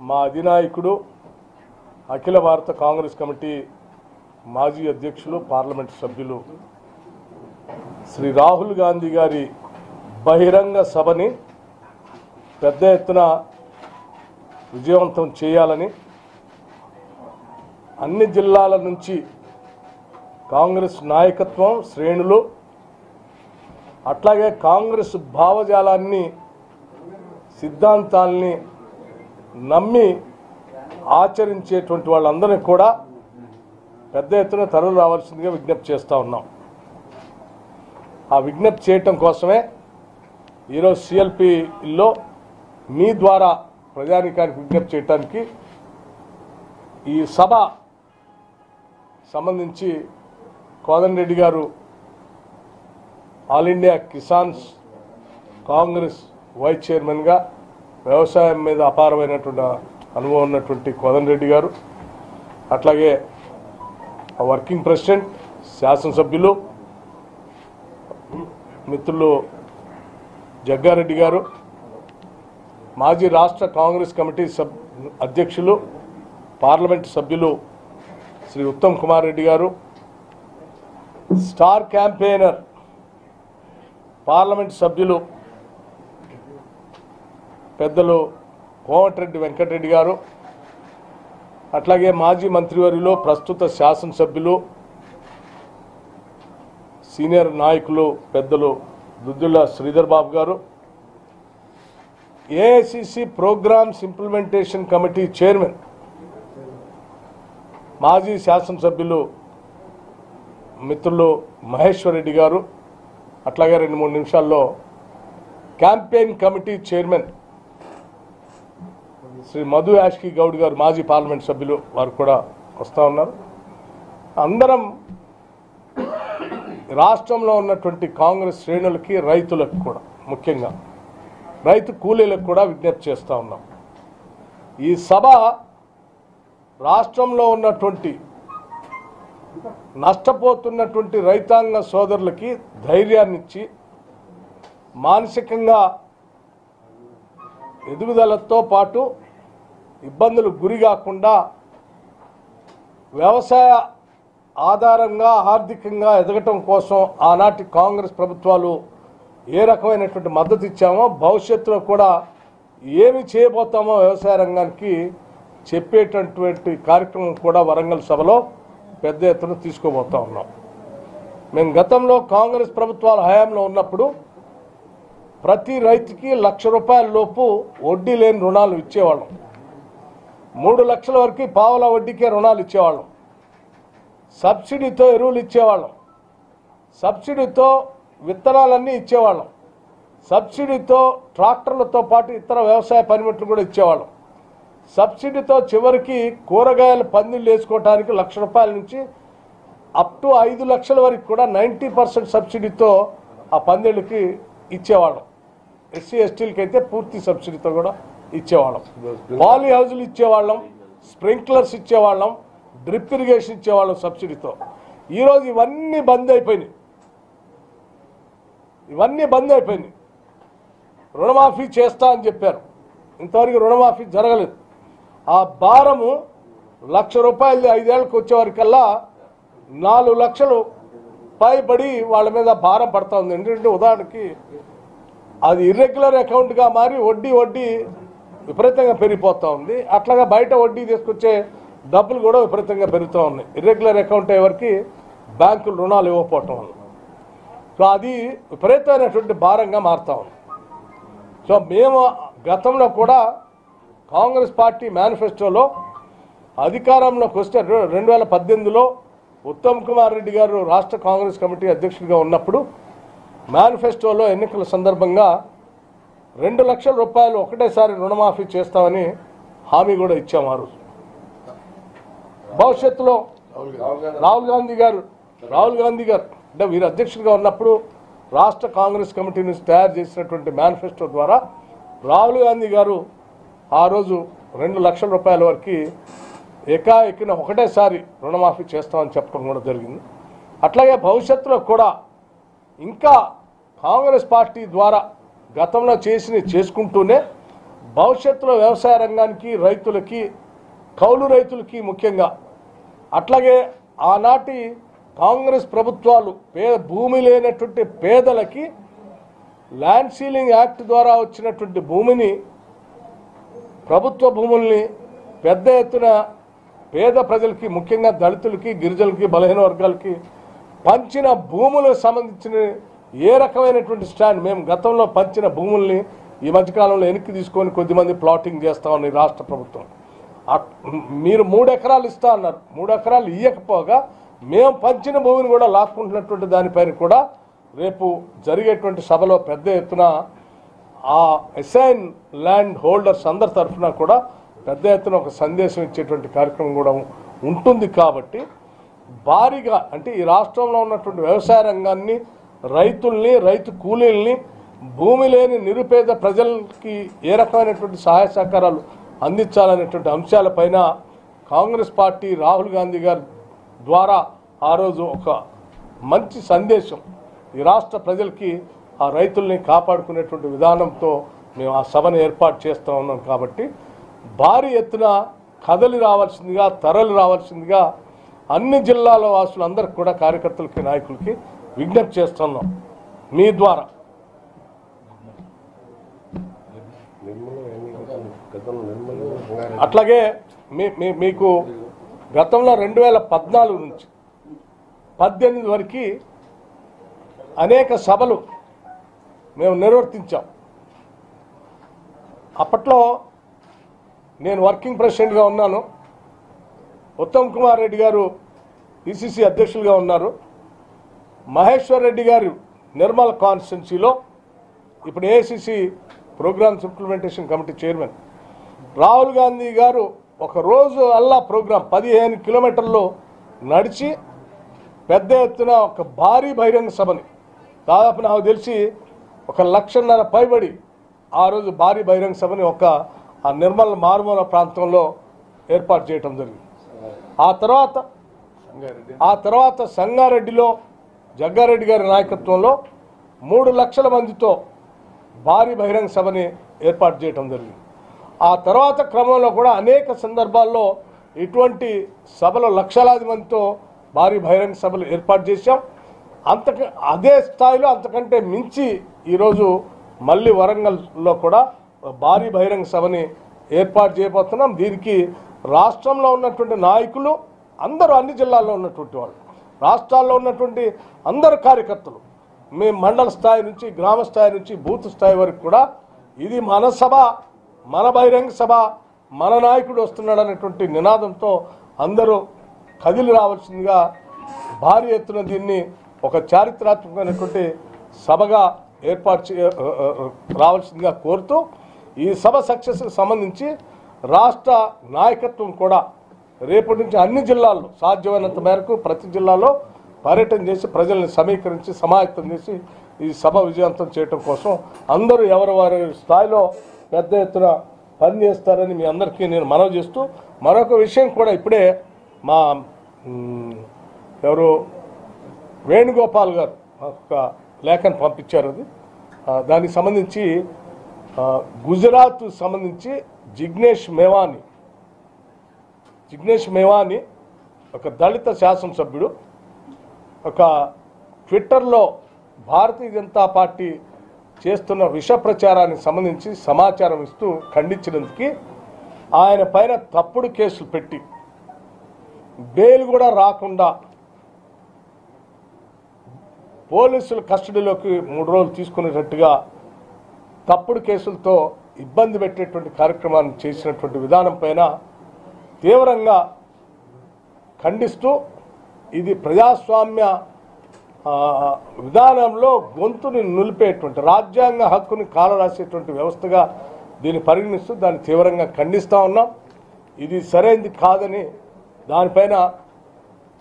మా అధినాయకుడు అఖిల భారత కాంగ్రెస్ కమిటీ మాజీ అధ్యక్షులు పార్లమెంట్ సభ్యులు శ్రీ రాహుల్ గాంధీ గారి బహిరంగ సభని పెద్ద ఎత్తున విజయవంతం చేయాలని అన్ని జిల్లాల నుంచి కాంగ్రెస్ నాయకత్వం శ్రేణులు అట్లాగే కాంగ్రెస్ భావజాలాన్ని సిద్ధాంతాల్ని నమ్మి ఆచరించేటువంటి వాళ్ళందరినీ కూడా పెద్ద ఎత్తున తరలి రావాల్సిందిగా విజ్ఞప్తి చేస్తూ ఉన్నాం. ఆ విజ్ఞప్తి చేయటం కోసమే ఈరోజు సిఎల్పిలో మీ ద్వారా ప్రజానీకానికి విజ్ఞప్తి చేయడానికి ఈ సభ సంబంధించి కోదండరెడ్డి గారు ఆల్ ఇండియా కిసాన్స్ కాంగ్రెస్ వైస్ చైర్మన్గా వ్యవసాయం మీద అపారమైనటువంటి అనుభవం ఉన్నటువంటి కోదండరెడ్డి గారు, అట్లాగే వర్కింగ్ ప్రెసిడెంట్ శాసనసభ్యులు మిత్రులు జగ్గారెడ్డి గారు, మాజీ రాష్ట్ర కాంగ్రెస్ కమిటీ అధ్యక్షులు పార్లమెంటు సభ్యులు శ్రీ ఉత్తమ్ కుమార్ రెడ్డి గారు, స్టార్ క్యాంపెయినర్ పార్లమెంటు సభ్యులు పెద్దలు కోమటిరెడ్డి వెంకటరెడ్డి గారు, అట్లాగే మాజీ మంత్రివర్యులు ప్రస్తుత శాసనసభ్యులు సీనియర్ నాయకులు పెద్దలు దుద్దుల శ్రీధర్ బాబు గారు, AICC programs implementation committee chairman మాజీ శాసనసభ్యులు మిత్రులు మహేశ్వర్ రెడ్డి గారు, అట్లాగే 2-3 నిమిషాల్లో campaign committee chairman Shri Madhu Yashki Goud గారు మాజీ పార్లమెంట్ సభ్యులు వారు కూడా వస్తూ ఉన్నారు. అందరం రాష్ట్రంలో ఉన్నటువంటి కాంగ్రెస్ శ్రేణులకి రైతులకు కూడా ముఖ్యంగా రైతు కూలీలకు కూడా విజ్ఞప్తి చేస్తూ ఉన్నాం. ఈ సభ రాష్ట్రంలో ఉన్నటువంటి నష్టపోతున్నటువంటి రైతాంగ సోదరులకి ధైర్యాన్నిచ్చి మానసికంగా ఎదుగుదలతో పాటు ఇబ్బందులు గురి కాకుండా వ్యవసాయ ఆధారంగా ఆర్థికంగా ఎదగటం కోసం ఆనాటి కాంగ్రెస్ ప్రభుత్వాలు ఏ రకమైనటువంటి మద్దతు ఇచ్చామో భవిష్యత్తులో కూడా ఏమి చేయబోతామో వ్యవసాయ రంగానికి చెప్పేటటువంటి కార్యక్రమం కూడా వరంగల్ సభలో పెద్ద ఎత్తున తీసుకోబోతా ఉన్నాం. మేము గతంలో కాంగ్రెస్ ప్రభుత్వాల హయాంలో ఉన్నప్పుడు ప్రతి రైతుకి ₹1,00,000 లోపు వడ్డీ లేని రుణాలు ఇచ్చేవాళ్ళం. 3 లక్షల వరకు పావుల వడ్డీకే రుణాలు ఇచ్చేవాళ్ళం. సబ్సిడీతో ఎరువులు ఇచ్చేవాళ్ళం, సబ్సిడీతో విత్తనాలన్నీ ఇచ్చేవాళ్ళం, సబ్సిడీతో ట్రాక్టర్లతో పాటు ఇతర వ్యవసాయ పనిముట్లు కూడా ఇచ్చేవాళ్ళం. సబ్సిడీతో చివరికి కూరగాయల పందిళ్ళు వేసుకోవడానికి ₹1,00,000 నుంచి అప్ టు 5 లక్షల వరకు కూడా 90% సబ్సిడీతో ఆ పందిళ్ళకి ఇచ్చేవాళ్ళం. ఎస్సీ ఎస్టీలకి అయితే పూర్తి సబ్సిడీతో కూడా ఇచ్చేవాళ్ళం. పాలీ హౌజులు ఇచ్చేవాళ్ళం, స్ప్రింక్లర్స్ ఇచ్చేవాళ్ళం, డ్రిప్ ఇరిగేషన్ ఇచ్చేవాళ్ళం సబ్సిడీతో. ఈరోజు ఇవన్నీ బంద్ అయిపోయినాయి. రుణమాఫీ చేస్తా అని చెప్పారు, ఇంతవరకు రుణమాఫీ జరగలేదు. ఆ భారము ₹1,00,000 5 ఏళ్ళకి వచ్చేవారికల్లా 4 లక్షలు పైబడి వాళ్ళ మీద భారం పడతా ఉంది. ఎందుకంటే ఉదాహరణకి అది ఇర్రెగ్యులర్ అకౌంట్గా మారి వడ్డీ విపరీతంగా పెరిగిపోతూ ఉంది. అట్లాగా బయట వడ్డీ తీసుకొచ్చే డబ్బులు కూడా విపరీతంగా పెరుగుతూ ఉన్నాయి. ఇర్రెగ్యులర్ అకౌంట్ ఎవరికి బ్యాంకులు రుణాలు ఇవ్వకపోవటం వల్ల. సో అది విపరీతమైనటువంటి భారంగా మారుతూ ఉంది. సో మేము గతంలో కూడా కాంగ్రెస్ పార్టీ మేనిఫెస్టోలో అధికారంలోకి వస్తే 2018లో ఉత్తమ్ కుమార్ రెడ్డి గారు రాష్ట్ర కాంగ్రెస్ కమిటీ అధ్యక్షుడిగా ఉన్నప్పుడు మేనిఫెస్టోలో ఎన్నికల సందర్భంగా ₹2 లక్షల ఒకటేసారి రుణమాఫీ చేస్తామని హామీ కూడా ఇచ్చాము. ఆ రోజు భవిష్యత్తులో రాహుల్ గాంధీ గారు అంటే వీరు అధ్యక్షుడిగా ఉన్నప్పుడు రాష్ట్ర కాంగ్రెస్ కమిటీ నుంచి తయారు చేసినటువంటి మేనిఫెస్టో ద్వారా రాహుల్ గాంధీ గారు ఆ రోజు ₹2 లక్షల వరకు ఏకాఏకిన ఒకటేసారి రుణమాఫీ చేస్తామని చెప్పడం కూడా జరిగింది. అట్లాగే భవిష్యత్తులో కూడా ఇంకా కాంగ్రెస్ పార్టీ ద్వారా గతంలో చేసుకుంటూనే భవిష్యత్తులో వ్యవసాయ రంగానికి, రైతులకి, కౌలు రైతులకి ముఖ్యంగా, అట్లాగే ఆనాటి కాంగ్రెస్ ప్రభుత్వాలు భూమి లేనటువంటి పేదలకి ల్యాండ్ సీలింగ్ యాక్ట్ ద్వారా వచ్చినటువంటి భూమిని, ప్రభుత్వ భూముల్ని పెద్ద ఎత్తున పేద ప్రజలకి, ముఖ్యంగా దళితులకి, గిరిజనులకి, బలహీన వర్గాలకి పంచిన భూములకు సంబంధించిన ఏ రకమైనటువంటి స్టాండ్, మేము గతంలో పంచిన భూముల్ని ఈ మధ్యకాలంలో వెనక్కి తీసుకొని కొద్దిమంది ప్లాటింగ్ చేస్తా ఉన్నాయి రాష్ట్ర ప్రభుత్వం. మీరు 3 ఎకరాలు ఇస్తా అన్నారు, 3 ఎకరాలు ఇవ్వకపోగా మేము పంచిన భూమిని కూడా లాక్కుంటున్నటువంటి దానిపైన కూడా రేపు జరిగేటువంటి సభలో పెద్ద ఎత్తున ఆ అసైన్ ల్యాండ్ హోల్డర్స్ అందరి తరఫున కూడా పెద్ద ఎత్తున ఒక సందేశం ఇచ్చేటువంటి కార్యక్రమం కూడా ఉంటుంది. కాబట్టి భారీగా అంటే ఈ రాష్ట్రంలో ఉన్నటువంటి వ్యవసాయ రంగాన్ని, రైతుల్ని, రైతు కూలీల్ని, భూమి లేని నిరుపేద ప్రజలకి ఏ రకమైనటువంటి సహాయ సహకారాలు అందించాలనేటువంటి అంశాలపైన కాంగ్రెస్ పార్టీ రాహుల్ గాంధీ గారి ద్వారా ఆ రోజు ఒక మంచి సందేశం ఈ రాష్ట్ర ప్రజలకి, ఆ రైతుల్ని కాపాడుకునేటువంటి విధానంతో మేము ఆ సభను ఏర్పాటు చేస్తూ ఉన్నాం. కాబట్టి భారీ ఎత్తున కదలి రావాల్సిందిగా, తరలి రావాల్సిందిగా అన్ని జిల్లాల వాసులందరికీ కూడా, కార్యకర్తలకి, నాయకులకి విజ్ఞప్తి చేస్తున్నాం మీ ద్వారా. అట్లాగే మీకు గతంలో 2014 నుంచి 18 వరకు అనేక సభలు మేము నిర్వర్తించాం. అప్పట్లో నేను వర్కింగ్ ప్రెసిడెంట్గా ఉన్నాను, ఉత్తమ్ కుమార్ రెడ్డి గారు పిసిసి అధ్యక్షులుగా ఉన్నారు, మహేశ్వర్ రెడ్డి గారు నిర్మల్ కాన్స్టిట్యున్సీలో ఇప్పుడు AICC programs implementation committee chairman, Rahul Gandhi గారు ఒక రోజు అల్లా ప్రోగ్రాం 15 కిలోమీటర్లు నడిచి పెద్ద ఎత్తున ఒక భారీ బహిరంగ సభని, దాదాపు నాకు తెలిసి 1,50,000 పైబడి ఆ రోజు భారీ బహిరంగ సభని ఆ నిర్మల్ మారుమూల ప్రాంతంలో ఏర్పాటు చేయడం జరిగింది. ఆ తర్వాత సంగారెడ్డిలో జగ్గారెడ్డి గారి నాయకత్వంలో 3 లక్షల మందితో భారీ బహిరంగ సభని ఏర్పాటు చేయడం జరిగింది. ఆ తర్వాత క్రమంలో కూడా అనేక సందర్భాల్లో ఇటువంటి సభలు లక్షలాది మందితో భారీ బహిరంగ సభలు ఏర్పాటు చేశాం. అదే స్థాయిలో అంతకంటే మించి ఈరోజు మళ్ళీ వరంగల్లో కూడా భారీ బహిరంగ సభని ఏర్పాటు చేయబోతున్నాం. దీనికి రాష్ట్రంలో ఉన్నటువంటి నాయకులు అందరూ, అన్ని జిల్లాల్లో ఉన్నటువంటి వాళ్ళు, రాష్ట్రాల్లో ఉన్నటువంటి అందరు కార్యకర్తలు, మేము మండల స్థాయి నుంచి, గ్రామ స్థాయి నుంచి, బూత్ స్థాయి వరకు కూడా ఇది మన సభ, మన బహిరంగ సభ, మన నాయకుడు వస్తున్నాడు అనేటువంటి నినాదంతో అందరూ కదిలి రావాల్సిందిగా, భారీ ఎత్తున దీన్ని ఒక చారిత్రాత్మకమైనటువంటి సభగా ఏర్పాటు రావాల్సిందిగా కోరుతూ, ఈ సభ సక్సెస్కి సంబంధించి రాష్ట్ర నాయకత్వం కూడా రేపటి నుంచి అన్ని జిల్లాల్లో సాధ్యమైనంత మేరకు ప్రతి జిల్లాలో పర్యటన చేసి ప్రజల్ని సమీకరించి సమాయత్తం చేసి ఈ సభ విజయవంతం చేయడం కోసం అందరూ ఎవరి స్థాయిలో పెద్ద ఎత్తున పనిచేస్తారని మీ అందరికీ నేను మనవి చేస్తూ, మరొక విషయం కూడా ఇప్పుడే మా వేణుగోపాల్ గారు ఒక లేఖను పంపించారు. దానికి సంబంధించి గుజరాత్ సంబంధించి జిగ్నేష్ మేవాని ఒక దళిత శాసనసభ్యుడు ఒక ట్విట్టర్లో భారతీయ జనతా పార్టీ చేస్తున్న విష ప్రచారానికి సంబంధించి సమాచారం ఇస్తూ ఖండించినందుకు ఆయన పైన తప్పుడు కేసులు పెట్టి బెయిల్ కూడా రాకుండా పోలీసుల కస్టడీలోకి 3 రోజులు తీసుకునేటట్టుగా తప్పుడు కేసులతో ఇబ్బంది పెట్టేటువంటి కార్యక్రమాన్ని చేసినటువంటి విధానం పైన తీవ్రంగా ఖండిస్తూ, ఇది ప్రజాస్వామ్య విధానంలో గొంతుని నిలిపేటువంటి, రాజ్యాంగ హక్కుని కాలరాసేటువంటి వ్యవస్థగా దీన్ని పరిగణిస్తూ దాన్ని తీవ్రంగా ఖండిస్తూ ఉన్నాం. ఇది సరైనది కాదని దానిపైన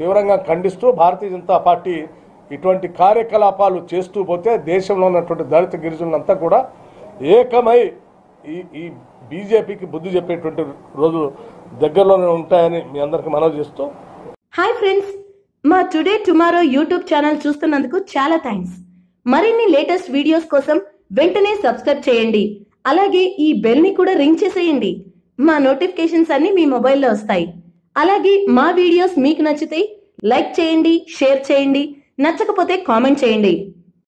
తీవ్రంగా ఖండిస్తూ భారతీయ జనతా పార్టీ ఇటువంటి కార్యకలాపాలు చేస్తూ పోతే దేశంలో ఉన్నటువంటి దళిత గిరిజనులంతా కూడా ఏకమై ఈ బీజేపీకి బుద్ధి చెప్పేటువంటి రోజులు దగ్గరలోనే ఉంటాయని మీ అందరికీ మనవి చేస్తూ, హాయ్ ఫ్రెండ్స్, మా టుడే టుమారో యూట్యూబ్ ఛానల్ చూస్తున్నందుకు చాలా థ్యాంక్స్. మరిన్ని లేటెస్ట్ వీడియోస్ కోసం వెంటనే సబ్స్క్రైబ్ చేయండి. అలాగే ఈ బెల్ ని కూడా రింగ్ చేసేయండి. మా నోటిఫికేషన్స్ అన్ని మీ మొబైల్లో వస్తాయి. అలాగే మా వీడియోస్ మీకు నచ్చితే లైక్ చేయండి, షేర్ చేయండి, నచ్చకపోతే కామెంట్ చేయండి.